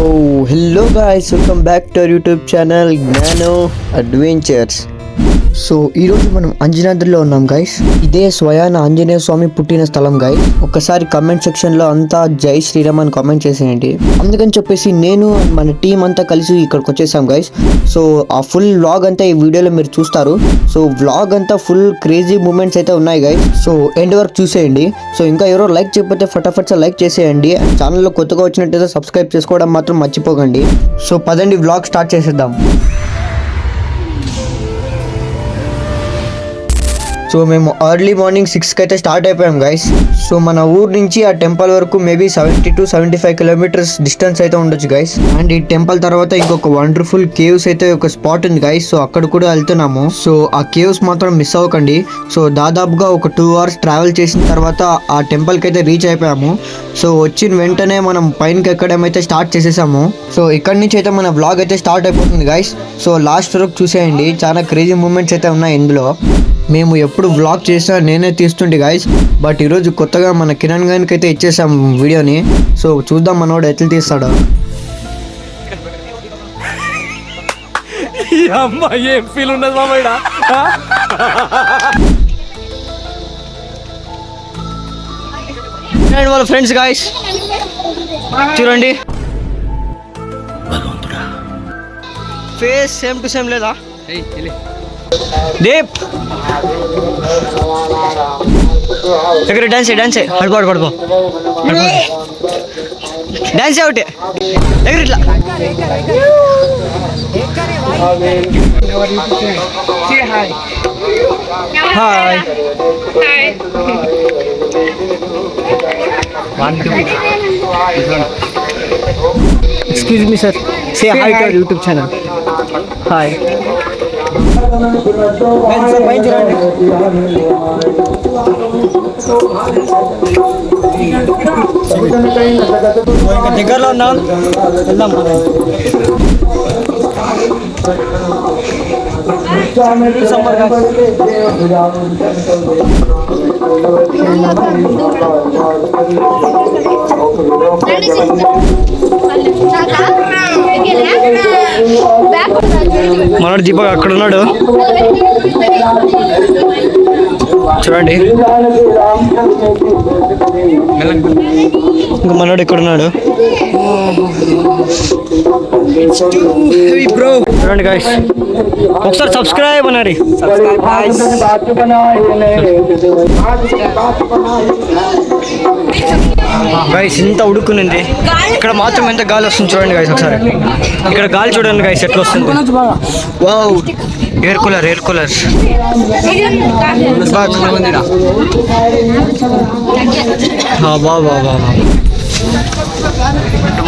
Hello guys, welcome back to our YouTube channel Gnano Adventures. So ఈరోజు మనం అంజనాద్రిలో ఉన్నాం guys. ఇదే స్వయాన ఆంజనేయ స్వామి పుట్టిన స్థలం గైస్. ఒక్కసారి కమెంట్ సెక్షన్లో అంతా జై శ్రీరామ్ అని కామెంట్ చేసేయండి. అందుకని చెప్పేసి నేను మన టీం అంతా కలిసి ఇక్కడికి వచ్చేసాం గైస్. సో ఆ ఫుల్ వ్లాగ్ అంతా ఈ వీడియోలో మీరు చూస్తారు. సో వ్లాగ్ అంతా ఫుల్ క్రేజీ మూమెంట్స్ అయితే ఉన్నాయి గైస్. సో ఎండ్ వరకు చూసేయండి. సో ఇంకా ఎవరో లైక్ చేయకపోతే ఫటాఫట్ లైక్ చేసేయండి. ఛానల్లో కొత్తగా వచ్చినట్టయితే సబ్స్క్రైబ్ చేసుకోవడం మాత్రం మర్చిపోకండి. సో పదండి వ్లాగ్ స్టార్ట్ చేసేద్దాం. సో మేము ఎర్లీ మార్నింగ్ 6కి అయితే స్టార్ట్ అయిపోయాం గైస్. సో మన ఊరు నుంచి ఆ టెంపుల్ వరకు మేబీ 70 to 75 కిలోమీటర్స్ డిస్టెన్స్ అయితే ఉండొచ్చు గైస్. అండ్ ఈ టెంపుల్ తర్వాత ఇంకొక వండర్ఫుల్ కేవ్స్ అయితే ఒక స్పాట్ ఉంది గైస్. సో అక్కడ కూడా వెళ్తున్నాము. సో ఆ కేవ్స్ మాత్రం మిస్ అవ్వకండి. సో దాదాపుగా ఒక 2 hours ట్రావెల్ చేసిన తర్వాత ఆ టెంపుల్కి అయితే రీచ్ అయిపోయాము. సో వచ్చిన వెంటనే మనం పైనకి ఎక్కడం అయితే స్టార్ట్ చేసేసాము. సో ఇక్కడ నుంచి అయితే మన వ్లాగ్ అయితే స్టార్ట్ అయిపోతుంది గైస్. సో లాస్ట్ వరకు చూసేయండి. చాలా క్రేజీ మూమెంట్స్ అయితే ఉన్నాయి ఇందులో. మేము ఎప్పుడు వ్లాగ్ చేసినా నేనే తీస్తుండే గైస్. బట్ ఈరోజు కొత్తగా మన కిరణ్ గారికి అయితే ఇచ్చేసాం వీడియోని. సో చూద్దాం మనోడు ఎట్లా తీస్తాడో. ఏం ఫీల్ ఉన్నది మామయ్య. వాళ్ళ ఫ్రెండ్స్ గైస్ చూడండి, ఫేస్ సేమ్ టు సేమ్ లేదా దీప్? ఇక్కడ డాన్స్ పడుకో డాన్స్ ఒకటి దగ్గర ఇట్లా. Hi excuse me sir, say hi to our YouTube channel. Hi దగ్గరలో ఉన్నాం, వెళ్దాం. మనోడు దీపక్ అక్కడ ఉన్నాడు చూడండి. ఇంకా మనోడు ఇక్కడ ఉన్నాడు చూడండి గైస్. ఒకసారి సబ్స్క్రైబ్ అన్నారు గైస్. ఇంత ఉడుకునింది ఇక్కడ మాత్రం ఎంత గాలి వస్తుంది చూడండి గైస్. ఒకసారి ఇక్కడ గాలి చూడండి గైస్ ఎట్లా వస్తుంది. వావ్, ఎయిర్ కూలర్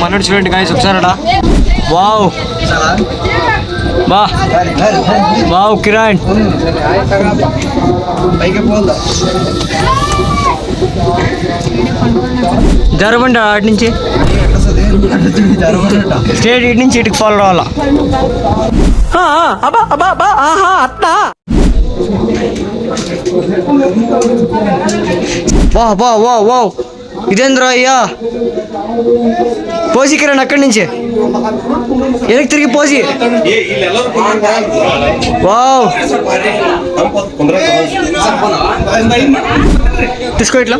మనోడు చూడండి గైస్ ఒకసారి. వావ్ వావ్ కిరణ్ జరబండి అటు నుంచి స్ట్రేట్ ఇటు నుంచి ఇటుకి ఫాలో రావాలా. వావ్ ఇదేంద్రా అయ్యా. పోసి కిరణ్ అక్కడి నుంచి వెనక్కి తిరిగి పోసి. వావ్ తీసుకో ఇట్లా.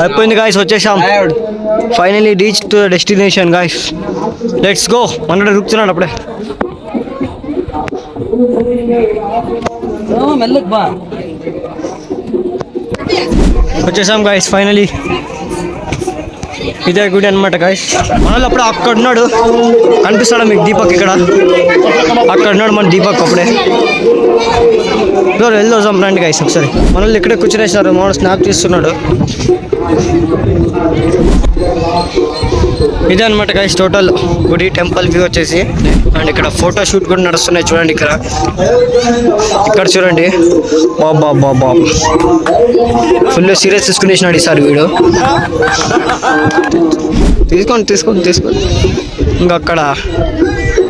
అయిపోయింది గాయస్, వచ్చేసాం. Finally reach to destination guys. Let's go. మనోడు రుక్కుతున్నాడు అప్పుడే. వచ్చేసాం గాయస్ ఫైనలీ. ఇదే గుడి అనమాట గాయస్. మనలో అప్పుడు అక్కడ ఉన్నాడు, కనిపిస్తాడా మీకు దీపక్? ఇక్కడ అక్కడ ఉన్నాడు మన దీపక్ అప్పుడే. వెళ్దాం రండి గాయస్ ఒకసారి. మనల్ని ఇక్కడే కూర్చునేసారు. మన స్నాప్ తీస్తున్నాడు. ఇదే అనమాట గైస్ టోటల్ గుడి టెంపుల్ వ్యూ వచ్చేసి. అండ్ ఇక్కడ ఫోటో షూట్ కూడా నడుస్తున్నాయి చూడండి. ఇక్కడ చూడండి బాబా ఫుల్ సీరియస్ తీసుకునేసినాడు ఈసారి వీడు. తీసుకోండి ఇంకా అక్కడ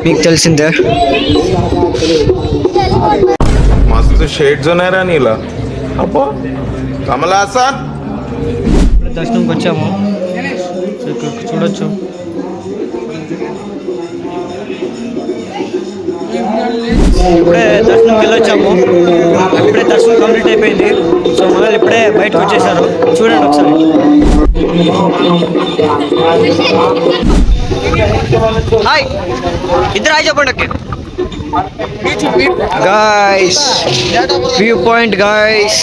మీకు తెలిసిందే मस्त शेड जो नाही राणीला अप्पा कमला असा దర్శనంకి వచ్చాము. చూడొచ్చు ఇప్పుడే దర్శనంకి వెళ్ళొచ్చాము. ఇప్పుడే దర్శనం కంప్లీట్ అయిపోయింది. సో మళ్ళీ ఇప్పుడే బయటకు వచ్చేసారు. చూడండి ఒకసారి. హాయ్ ఇద్దరు హాయ్ చెప్పండి. Okay guys view point guys.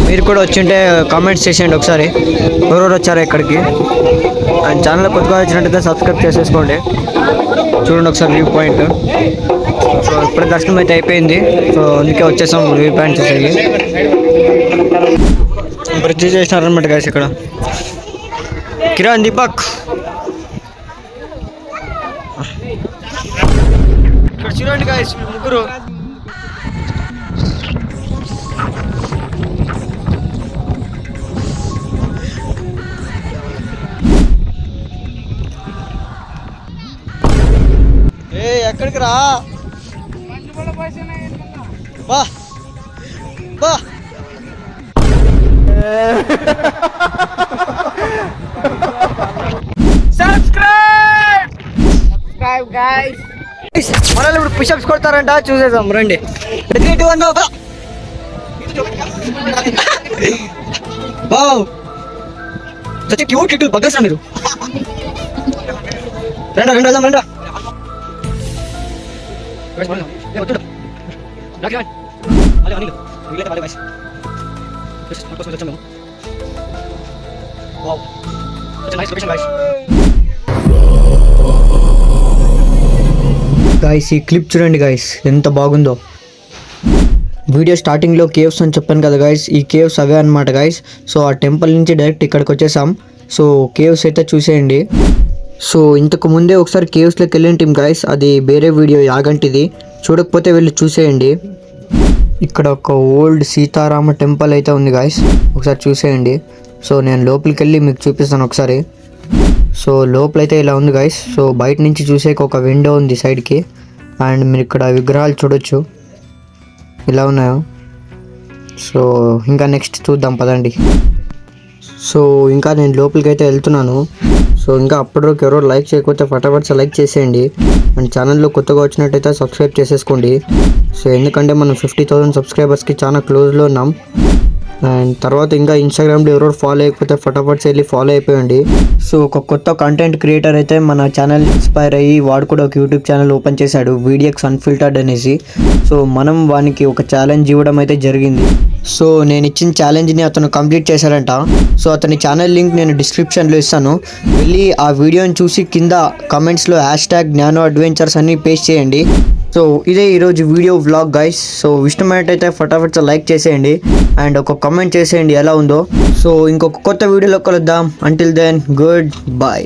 మీరు కూడా వచ్చింటే కామెంట్స్ చేసేయండి ఒకసారి ఎవరెవరు వచ్చారో ఇక్కడికి. అండ్ ఛానల్ కొత్తగా వచ్చినట్టయితే సబ్స్క్రైబ్ చేసేసుకోండి. చూడండి ఒకసారి వ్యూ పాయింట్. సో ఇప్పుడే దర్శనం అయితే అయిపోయింది. సో అందుకే వచ్చేసాం వ్యూ పాయింట్ చూసేది. బ్రిడ్జ్ చేసినారనమాట గాయ్స్ ఇక్కడ. కిరణ్ దీపక్ ఇక్కడ చూడండి గాయ్స్ ముగ్గురు. ఎక్కడికి రా బా బా మనల్ని ఇప్పుడు పుషప్స్ కొడతారంట చూసేసాం రండి. క్యూట్ లిటిల్ బగ్గర్స్ మీరు రండా గాయ్స్ ఈ క్లిప్ చూడండి గాయ్స్ ఎంత బాగుందో. వీడియో స్టార్టింగ్లో కేవ్స్ అని చెప్పాను కదా గాయ్స్, ఈ కేవ్స్ అవే అనమాట గాయ్స్. సో ఆ టెంపుల్ నుంచి డైరెక్ట్ ఇక్కడికి వచ్చేసాం. సో కేవ్స్ అయితే చూసేయండి. సో ఇంతకు ముందే ఒకసారి కేవ్స్లోకి వెళ్ళిన టీమ్ గాయ్స్, అది వేరే వీడియో యాగంటిది, చూడకపోతే వెళ్ళి చూసేయండి. ఇక్కడ ఒక ఓల్డ్ సీతారామ టెంపుల్ అయితే ఉంది గాయ్స్, ఒకసారి చూసేయండి. సో నేను లోపలికి వెళ్ళి మీకు చూపిస్తాను ఒకసారి. సో లోపలైతే ఇలా ఉంది గాయ్స్. సో బయట నుంచి చూసేకి ఒక విండో ఉంది సైడ్కి. అండ్ మీరు ఇక్కడ విగ్రహాలు చూడొచ్చు ఇలా ఉన్నాయో. సో ఇంకా నెక్స్ట్ చూద్దాం పదండి. సో ఇంకా నేను లోపలికి అయితే వెళ్తున్నాను. సో ఇంకా అప్పటివరకు ఎవరో లైక్ చేయకపోతే ఫటాఫట్ లైక్ చేసేయండి. అండ్ ఛానల్లో కొత్తగా వచ్చినట్టయితే సబ్స్క్రైబ్ చేసేసుకోండి. సో ఎందుకంటే మనం 50,000 సబ్స్క్రైబర్స్కి చాలా క్లోజ్లో ఉన్నాం. అండ్ తర్వాత ఇంకా ఇన్స్టాగ్రామ్లో ఎవరో ఫాలో అయిపోతే ఫటాఫట్ వెళ్ళి ఫాలో అయిపోయండి. సో ఒక కొత్త కంటెంట్ క్రియేటర్ అయితే మన ఛానల్ ఇన్స్పైర్ అయ్యి వాడు కూడా ఒక యూట్యూబ్ ఛానల్ ఓపెన్ చేశాడు, VDX అన్ఫిల్టర్డ్ అనేసి. సో మనం వానికి ఒక ఛాలెంజ్ ఇవ్వడం అయితే జరిగింది. సో నేను ఇచ్చిన ఛాలెంజ్ని అతను కంప్లీట్ చేశాడంట. సో అతని ఛానల్ లింక్ నేను డిస్క్రిప్షన్లో ఇస్తాను, వెళ్ళి ఆ వీడియోని చూసి కింద కమెంట్స్లో #NanoAdventures అని పేస్ట్ చేయండి. సో ఇదే ఈరోజు వీడియో వ్లాగ్ గైస్. సో ఇష్టమైనట్టయితే ఫటాఫట్ లైక్ చేసేయండి అండ్ ఒక కామెంట్ చేసేయండి ఎలా ఉందో. సో ఇంకొక కొత్త వీడియోలో కలుద్దాం. Until then good by.